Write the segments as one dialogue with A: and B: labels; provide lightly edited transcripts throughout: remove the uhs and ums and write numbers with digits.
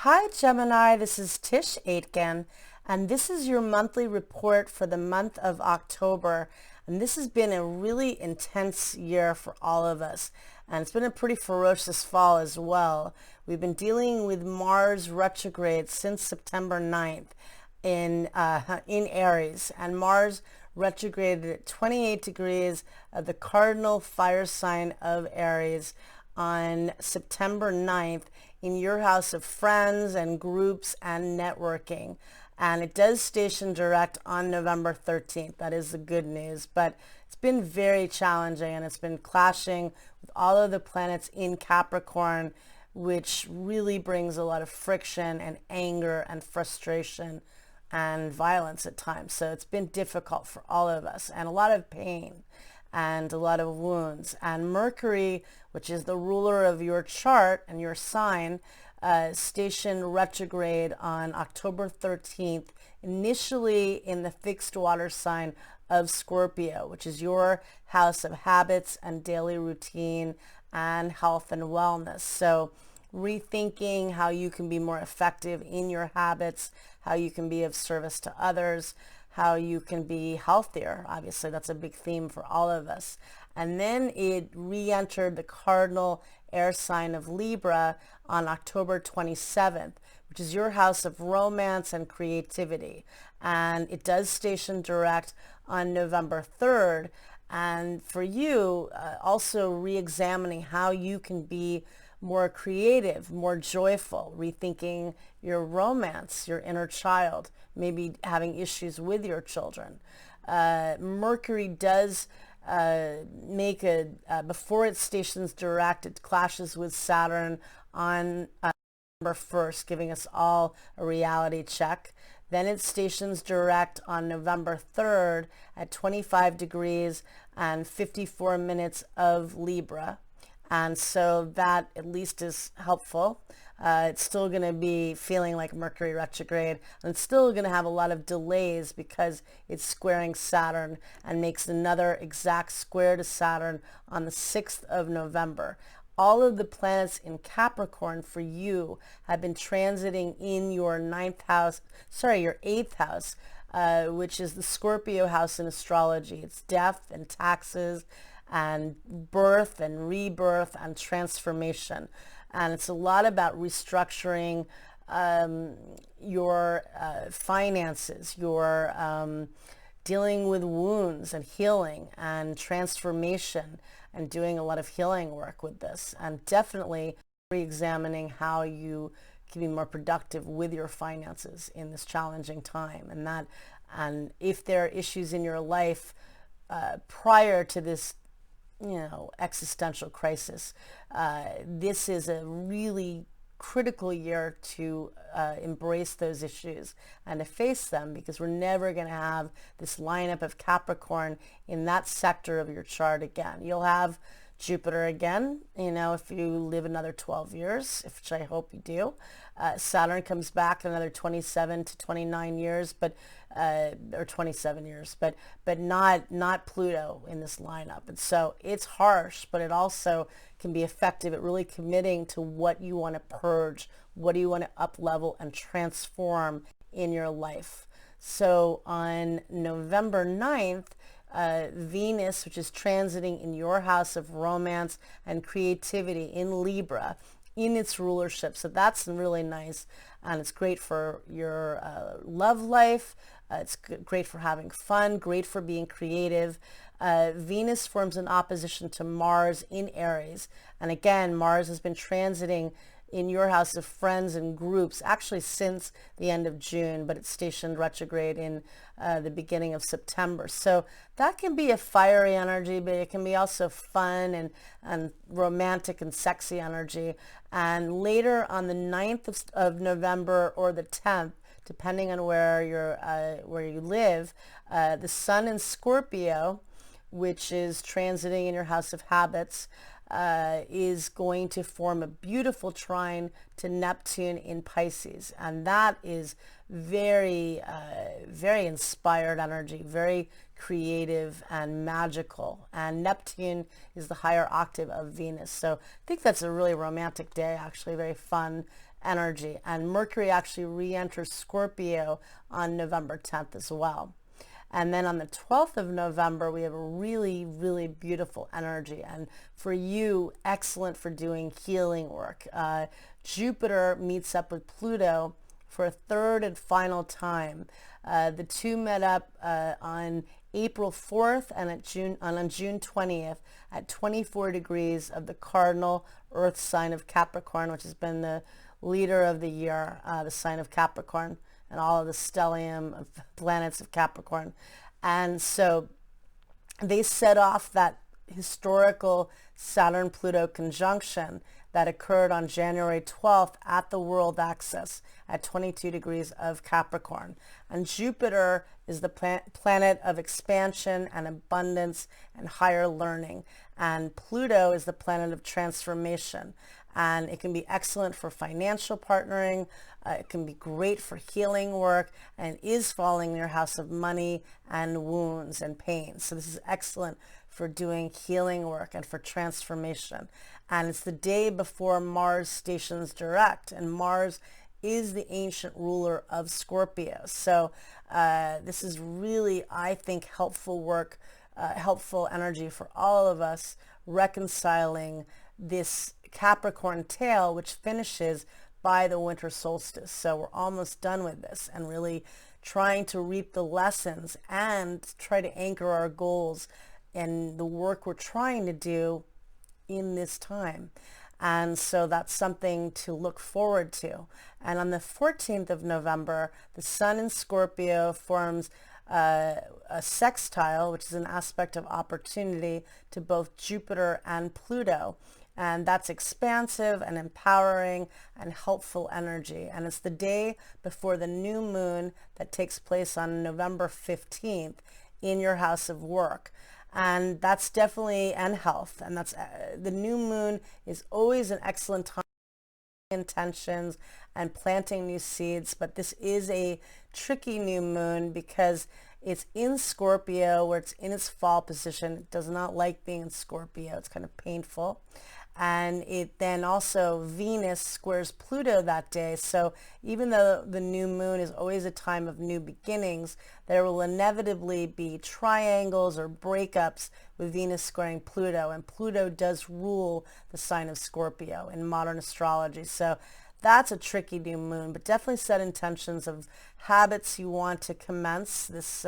A: Hi Gemini, this is Tish Aitken, and this is your monthly report for the month of October. And this has been a really intense year for all of us, and it's been a pretty ferocious fall as well. We've been dealing with Mars retrograde since September 9th in Aries, and Mars retrograded at 28 degrees of the cardinal fire sign of Aries on September 9th in your house of friends and groups and networking. And it does station direct on November 13th. That is the good news. But it's been very challenging, and it's been clashing with all of the planets in Capricorn, which really brings a lot of friction and anger and frustration and violence at times. So it's been difficult for all of us, and a lot of pain and a lot of wounds. And Mercury, which is the ruler of your chart and your sign, stationed retrograde on October 13th, initially in the fixed water sign of Scorpio, which is your house of habits and daily routine and health and wellness. So rethinking how you can be more effective in your habits, how you can be of service to others, how you can be healthier. Obviously, that's a big theme for all of us. And then it re-entered the cardinal air sign of Libra on October 27th, which is your house of romance and creativity. And it does station direct on November 3rd. And for you, also re-examining how you can be more creative, more joyful, rethinking your romance, your inner child, maybe having issues with your children. Mercury does before it stations direct, it clashes with Saturn on November 1st, giving us all a reality check. Then it stations direct on November 3rd at 25 degrees and 54 minutes of Libra. And so that at least is helpful. It's still going to be feeling like Mercury retrograde, and it's still going to have a lot of delays because it's squaring Saturn and makes another exact square to Saturn on the 6th of November. All of the planets in Capricorn for you have been transiting in your your eighth house, which is the Scorpio house in astrology. It's death and taxes and birth and rebirth and transformation. And it's a lot about restructuring your finances, your dealing with wounds and healing and transformation, and doing a lot of healing work with this, and definitely re-examining how you can be more productive with your finances in this challenging time. And if there are issues in your life prior to this existential crisis, this is a really critical year to embrace those issues and to face them, because we're never going to have this lineup of Capricorn in that sector of your chart again. You'll have Jupiter again, if you live another 12 years, which I hope you do. Saturn comes back in another 27 to 29 years, or 27 years, but not Pluto in this lineup. And so it's harsh, but it also can be effective at really committing to what you want to purge, what do you want to up level and transform in your life. So on November 9th, Venus, which is transiting in your house of romance and creativity in Libra, in its rulership. So that's really nice, and it's great for your love life. It's great for having fun, great for being creative. Venus forms an opposition to Mars in Aries. And again, Mars has been transiting in your house of friends and groups actually since the end of June, but it's stationed retrograde in the beginning of September. So that can be a fiery energy, but it can be also fun and romantic and sexy energy. And later on the 9th of November or the 10th, depending on where you live, the Sun in Scorpio, which is transiting in your house of habits, is going to form a beautiful trine to Neptune in Pisces. And that is very, very inspired energy, very creative and magical. And Neptune is the higher octave of Venus. So I think that's a really romantic day, actually very fun energy. And Mercury actually re-enters Scorpio on November 10th as well. And then on the 12th of November, we have a really, really beautiful energy. And for you, excellent for doing healing work. Jupiter meets up with Pluto for a third and final time. The two met up on April 4th and on June 20th at 24 degrees of the cardinal Earth sign of Capricorn, which has been the leader of the year, the sign of Capricorn, and all of the stellium of planets of Capricorn. And so they set off that historical Saturn-Pluto conjunction that occurred on January 12th at the world axis at 22 degrees of Capricorn. And Jupiter is the planet of expansion and abundance and higher learning. And Pluto is the planet of transformation. And it can be excellent for financial partnering. It can be great for healing work, and is falling in your house of money and wounds and pain. So this is excellent for doing healing work and for transformation. And it's the day before Mars stations direct, and Mars is the ancient ruler of Scorpio. So this is really, I think, helpful work, helpful energy for all of us, reconciling this Capricorn tail, which finishes by the winter solstice. So we're almost done with this, and really trying to reap the lessons and try to anchor our goals and the work we're trying to do in this time. And so that's something to look forward to. And on the 14th of November, the Sun in Scorpio forms a sextile, which is an aspect of opportunity, to both Jupiter and Pluto. And that's expansive and empowering and helpful energy. And it's the day before the new moon that takes place on November 15th in your house of work. And that's definitely, and health. And that's the new moon is always an excellent time for intentions and planting new seeds. But this is a tricky new moon because it's in Scorpio, where it's in its fall position. It does not like being in Scorpio. It's kind of painful. And it then also, Venus squares Pluto that day. So even though the new moon is always a time of new beginnings, there will inevitably be triangles or breakups with Venus squaring Pluto. And Pluto does rule the sign of Scorpio in modern astrology. So that's a tricky new moon, but definitely set intentions of habits you want to commence this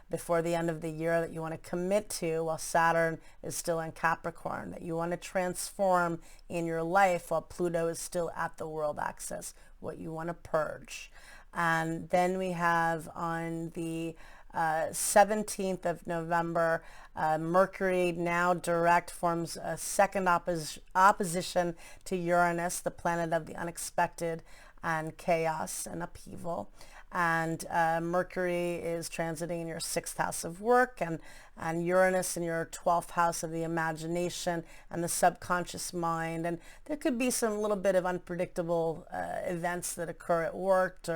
A: before the end of the year, that you want to commit to while Saturn is still in Capricorn, that you want to transform in your life while Pluto is still at the world axis, what you want to purge. And then we have on the 17th of November, Mercury, now direct, forms a second opposition to Uranus, the planet of the unexpected and chaos and upheaval. And Mercury is transiting in your 6th house of work, and Uranus in your 12th house of the imagination and the subconscious mind. And there could be some little bit of unpredictable events that occur at work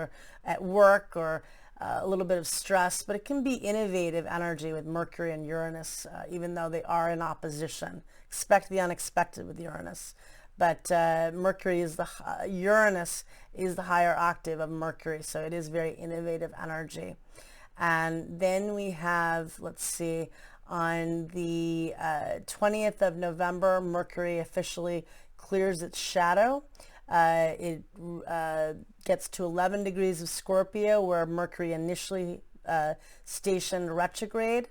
A: or a little bit of stress, but it can be innovative energy with Mercury and Uranus, even though they are in opposition. Expect the unexpected with Uranus. But Mercury is Uranus is the higher octave of Mercury, so it is very innovative energy. And then we have, let's see, on the 20th of November, Mercury officially clears its shadow. It gets to 11 degrees of Scorpio, where Mercury initially stationed retrograde.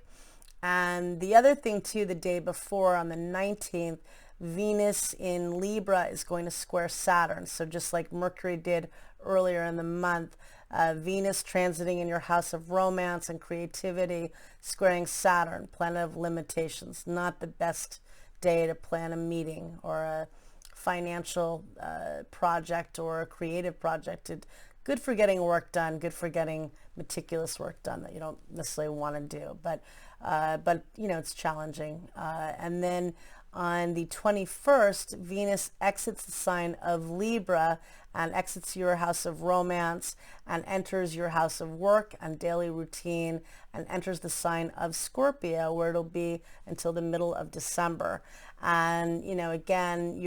A: And the other thing too, the day before, on the 19th, Venus in Libra is going to square Saturn. So just like Mercury did earlier in the month, Venus transiting in your house of romance and creativity, squaring Saturn, planet of limitations. Not the best day to plan a meeting or a financial project or a creative project. Good for getting work done, good for getting meticulous work done that you don't necessarily want to do. But you know, it's challenging. And then on the 21st, Venus exits the sign of Libra and exits your house of romance and enters your house of work and daily routine and enters the sign of Scorpio, where it'll be until the middle of December. And, again,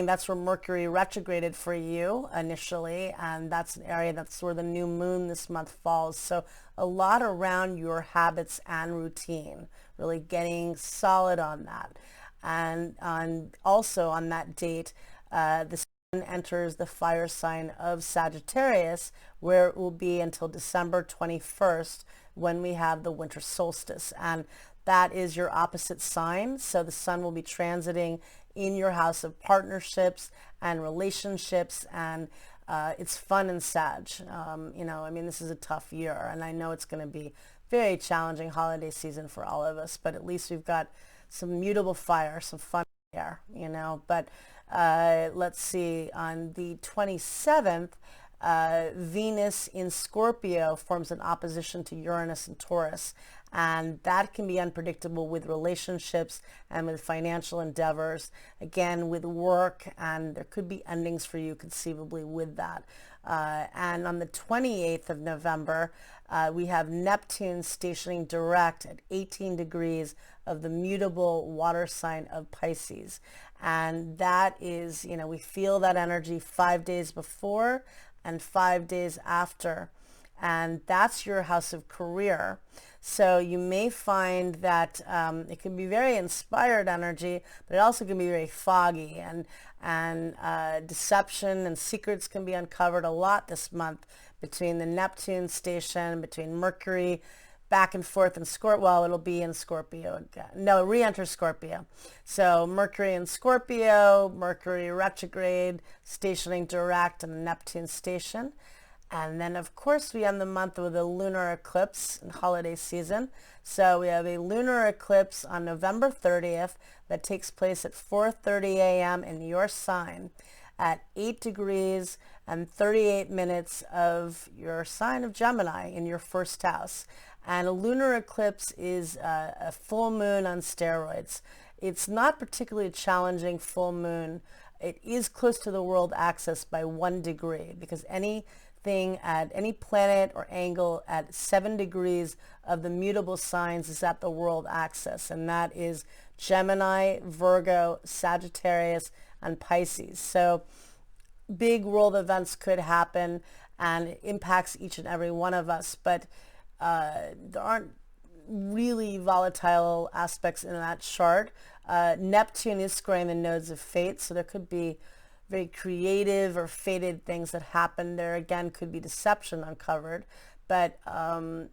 A: that's where Mercury retrograded for you initially, and that's an area that's where the new moon this month falls. So a lot around your habits and routine, really getting solid on that. And also on that date, the sun enters the fire sign of Sagittarius, where it will be until December 21st when we have the winter solstice. And that is your opposite sign. So the sun will be transiting in your house of partnerships and relationships, and it's fun and Sag. This is a tough year, and I know it's going to be very challenging holiday season for all of us, but at least we've got some mutable fire, some fun here, But let's see, on the 27th, Venus in Scorpio forms an opposition to Uranus and Taurus, and that can be unpredictable with relationships and with financial endeavors, again with work, and there could be endings for you conceivably with that. And on the 28th of November, we have Neptune stationing direct at 18 degrees of the mutable water sign of Pisces. And that is, we feel that energy 5 days before and 5 days after. And that's your house of career. So you may find that it can be very inspired energy, but it also can be very foggy, and deception and secrets can be uncovered a lot this month between the Neptune station, between Mercury back and forth in Scorpio. Well, it'll be in Scorpio again. No, re-enter Scorpio. So Mercury in Scorpio, Mercury retrograde, stationing direct in the Neptune station. And then, of course, we end the month with a lunar eclipse in holiday season. So we have a lunar eclipse on November 30th that takes place at 4:30 a.m. in your sign at 8 degrees and 38 minutes of your sign of Gemini in your first house. And a lunar eclipse is a full moon on steroids. It's not particularly a challenging full moon. It is close to the world axis by 1 degree, because anything at any planet or angle at 7 degrees of the mutable signs is at the world axis, and that is Gemini, Virgo, Sagittarius, and Pisces. So big world events could happen, and it impacts each and every one of us, but there aren't really volatile aspects in that chart. Neptune is squaring the nodes of fate, so there could be very creative or fated things that happen. There again could be deception uncovered, but and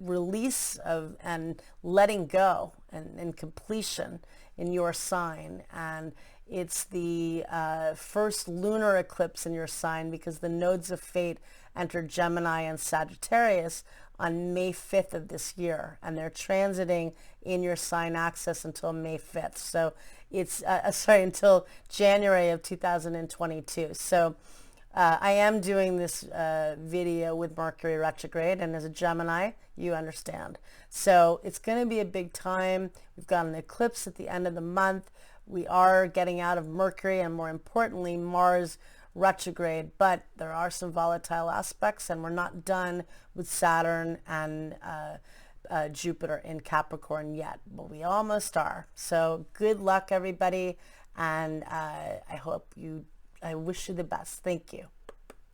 A: release of and letting go and completion in your sign. And it's the first lunar eclipse in your sign, because the nodes of fate enter Gemini and Sagittarius on May 5th of this year, and they're transiting in your sign axis until May 5th. So it's until January of 2022. So I am doing this video with Mercury retrograde, and as a Gemini, you understand. So it's going to be a big time. We've got an eclipse at the end of the month. We are getting out of Mercury, and more importantly, Mars retrograde, but there are some volatile aspects, and we're not done with Saturn and Jupiter in Capricorn yet, but we almost are. So good luck, everybody, and I wish you the best. Thank you.